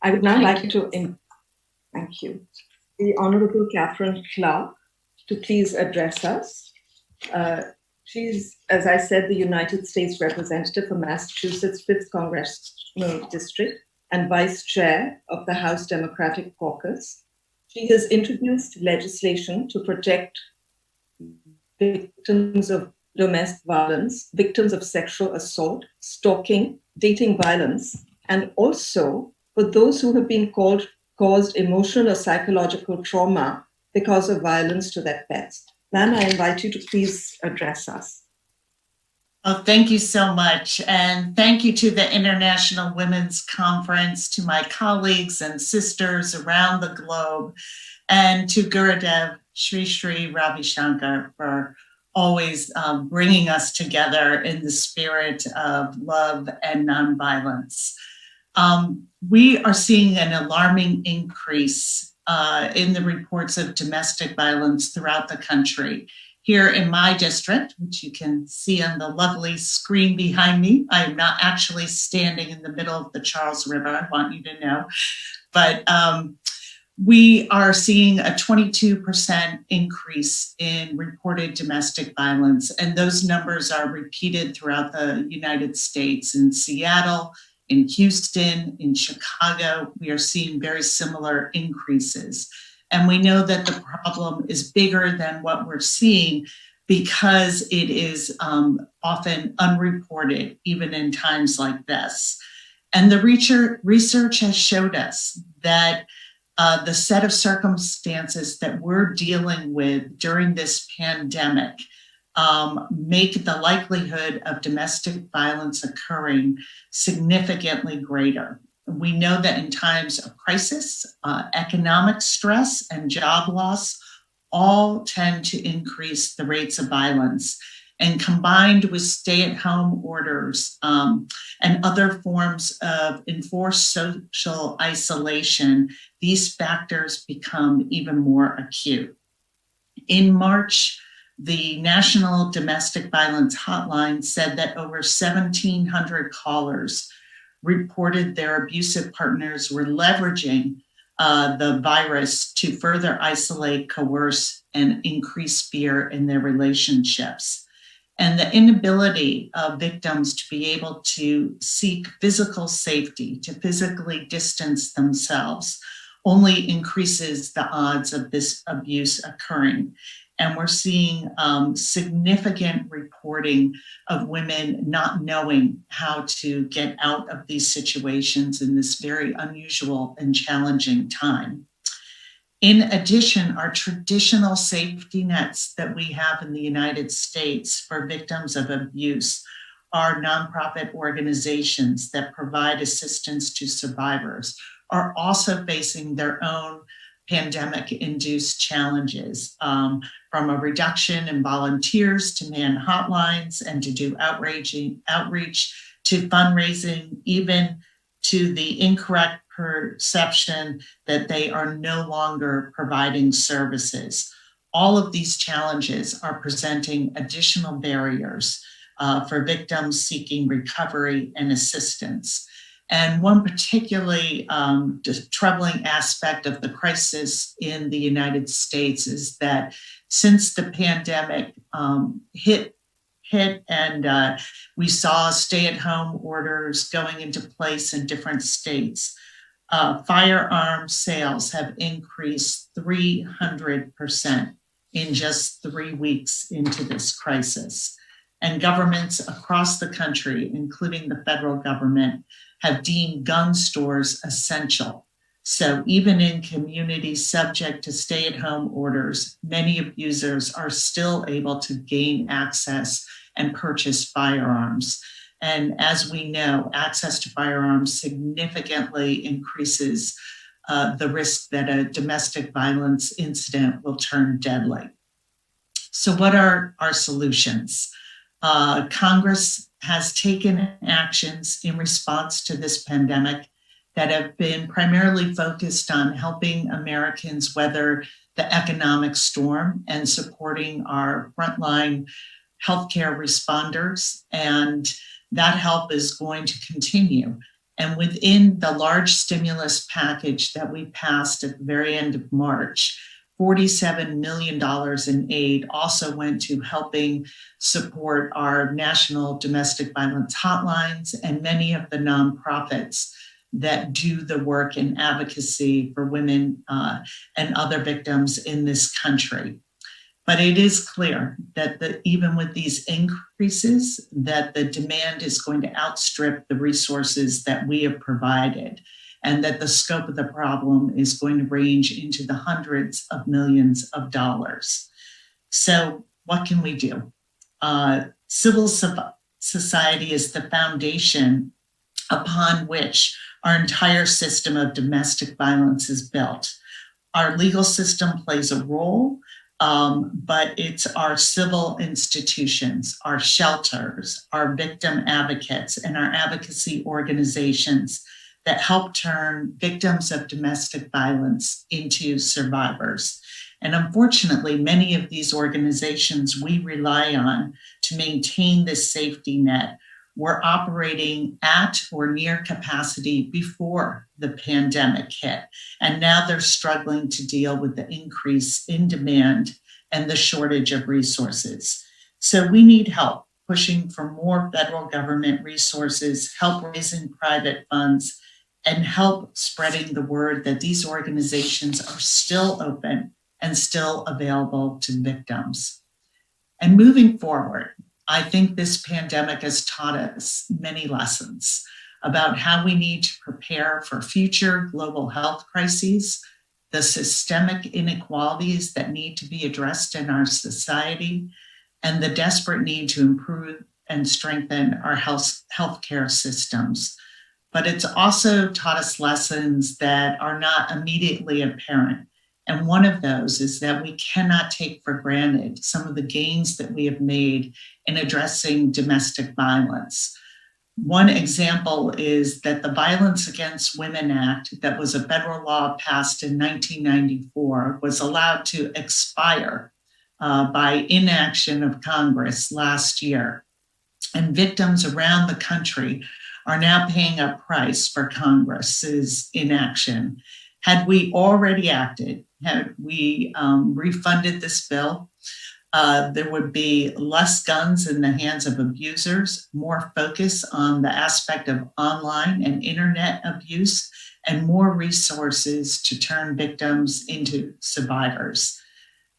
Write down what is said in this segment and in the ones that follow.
I would now like to thank you, the Honorable Catherine Clark to please address us. She's, as I said, the United States Representative for Massachusetts 5th Congressional District and Vice Chair of the House Democratic Caucus. She has introduced legislation to protect victims of domestic violence, victims of sexual assault, stalking, dating violence, and also for those who have been caused emotional or psychological trauma because of violence to their pets. Ma'am, I invite you to please address us. Oh, thank you so much. And thank you to the International Women's Conference, to my colleagues and sisters around the globe, and to Gurudev Sri Sri Ravi Shankar for always bringing us together in the spirit of love and nonviolence. We are seeing an alarming increase in the reports of domestic violence throughout the country. Here in my district, which you can see on the lovely screen behind me, I am not actually standing in the middle of the Charles River, I want you to know, but we are seeing a 22% increase in reported domestic violence, and those numbers are repeated throughout the United States. In Seattle, in Houston, in Chicago, we are seeing very similar increases. And we know that the problem is bigger than what we're seeing because it is often unreported, even in times like this. And the research has showed us that the set of circumstances that we're dealing with during this pandemic make the likelihood of domestic violence occurring significantly greater. We know that in times of crisis, economic stress and job loss all tend to increase the rates of violence. And combined with stay-at-home orders and other forms of enforced social isolation, these factors become even more acute. In March, the National Domestic Violence Hotline said that over 1,700 callers reported their abusive partners were leveraging the virus to further isolate, coerce, and increase fear in their relationships. And the inability of victims to be able to seek physical safety, to physically distance themselves, only increases the odds of this abuse occurring. And we're seeing significant reporting of women not knowing how to get out of these situations in this very unusual and challenging time. In addition, our traditional safety nets that we have in the United States for victims of abuse are nonprofit organizations that provide assistance to survivors, are also facing their own pandemic-induced challenges, from a reduction in volunteers to man hotlines and to do outreach to fundraising, even to the incorrect perception that they are no longer providing services. All of these challenges are presenting additional barriers for victims seeking recovery and assistance. And one particularly troubling aspect of the crisis in the United States is that since the pandemic hit and we saw stay-at-home orders going into place in different states, firearm sales have increased 300% in just 3 weeks into this crisis. And governments across the country, including the federal government, have deemed gun stores essential. So even in communities subject to stay-at-home orders, many abusers are still able to gain access and purchase firearms. And as we know, access to firearms significantly increases the risk that a domestic violence incident will turn deadly. So what are our solutions? Congress has taken actions in response to this pandemic that have been primarily focused on helping Americans weather the economic storm and supporting our frontline healthcare responders. And that help is going to continue. And within the large stimulus package that we passed at the very end of March, $47 million in aid also went to helping support our national domestic violence hotlines and many of the nonprofits that do the work in advocacy for women and other victims in this country. But it is clear that even with these increases, that the demand is going to outstrip the resources that we have provided, and that the scope of the problem is going to range into the hundreds of millions of dollars. So what can we do? Civil society is the foundation upon which our entire system of domestic violence is built. Our legal system plays a role, but it's our civil institutions, our shelters, our victim advocates, and our advocacy organizations that help turn victims of domestic violence into survivors. And unfortunately, many of these organizations we rely on to maintain this safety net were operating at or near capacity before the pandemic hit. And now they're struggling to deal with the increase in demand and the shortage of resources. So we need help pushing for more federal government resources, help raising private funds, and help spreading the word that these organizations are still open and still available to victims. And moving forward, I think this pandemic has taught us many lessons about how we need to prepare for future global health crises, the systemic inequalities that need to be addressed in our society, and the desperate need to improve and strengthen our healthcare systems. But it's also taught us lessons that are not immediately apparent. And one of those is that we cannot take for granted some of the gains that we have made in addressing domestic violence. One example is that the Violence Against Women Act, that was a federal law passed in 1994, was allowed to expire by inaction of Congress last year. And victims around the country are now paying a price for Congress's inaction. Had we already acted, had we refunded this bill, there would be less guns in the hands of abusers, more focus on the aspect of online and internet abuse, and more resources to turn victims into survivors.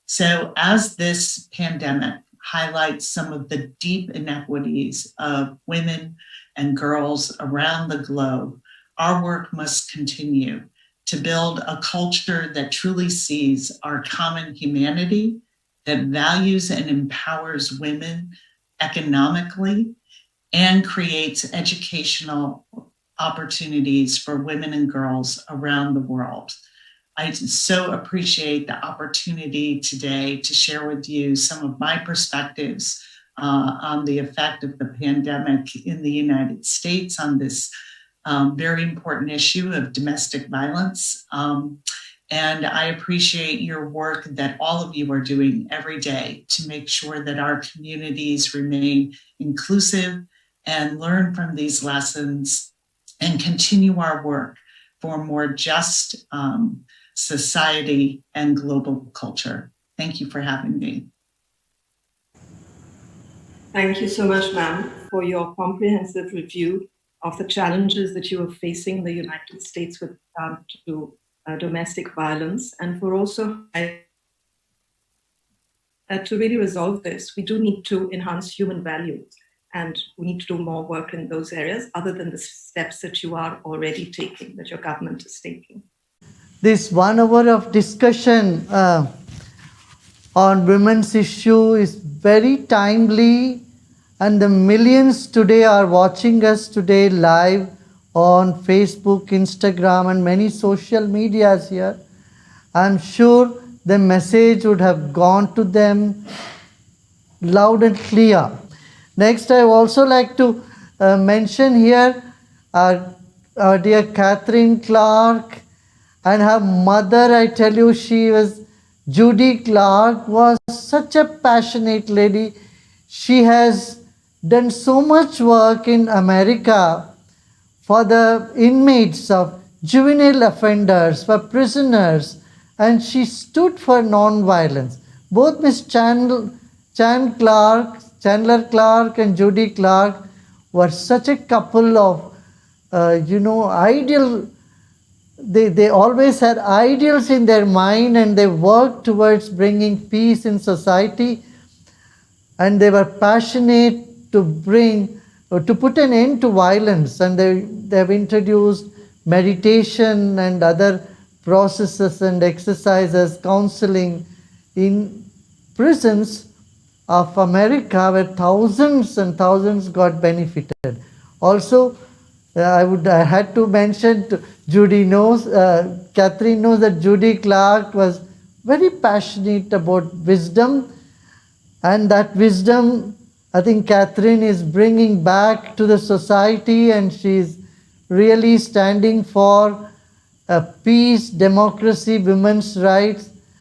So as this pandemic highlights some of the deep inequities of women and girls around the globe, our work must continue to build a culture that truly sees our common humanity, that values and empowers women economically, and creates educational opportunities for women and girls around the world. I so appreciate the opportunity today to share with you some of my perspectives on the effect of the pandemic in the United States on this very important issue of domestic violence. And I appreciate your work that all of you are doing every day to make sure that our communities remain inclusive and learn from these lessons and continue our work for a more just society and global culture. Thank you for having me. Thank you so much, ma'am, for your comprehensive review of the challenges that you are facing in the United States with regard to domestic violence, and for also to really resolve this, we do need to enhance human values, and we need to do more work in those areas other than the steps that you are already taking, that your government is taking. This 1 hour of discussion on women's issue is very timely, and the millions today are watching us today live on Facebook, Instagram, and many social medias here. I'm sure the message would have gone to them loud and clear. Next, I also like to mention here our dear Katherine Clark, and her mother. I tell you, she was Judy Clark, was such a passionate lady. She has done so much work in America for the inmates of juvenile offenders, for prisoners, and she stood for non-violence. Both Miss Chandler Clark and Judy Clark were such a couple of, ideal. They always had ideals in their mind, and they worked towards bringing peace in society, and they were passionate to bring or to put an end to violence, and they have introduced meditation and other processes and exercises, counseling in prisons of America, where thousands and thousands got benefited. Also, I had to mention, Katherine knows that Judy Clark was very passionate about wisdom, and that wisdom, I think Katherine is bringing back to the society, and she's really standing for peace, democracy, women's rights.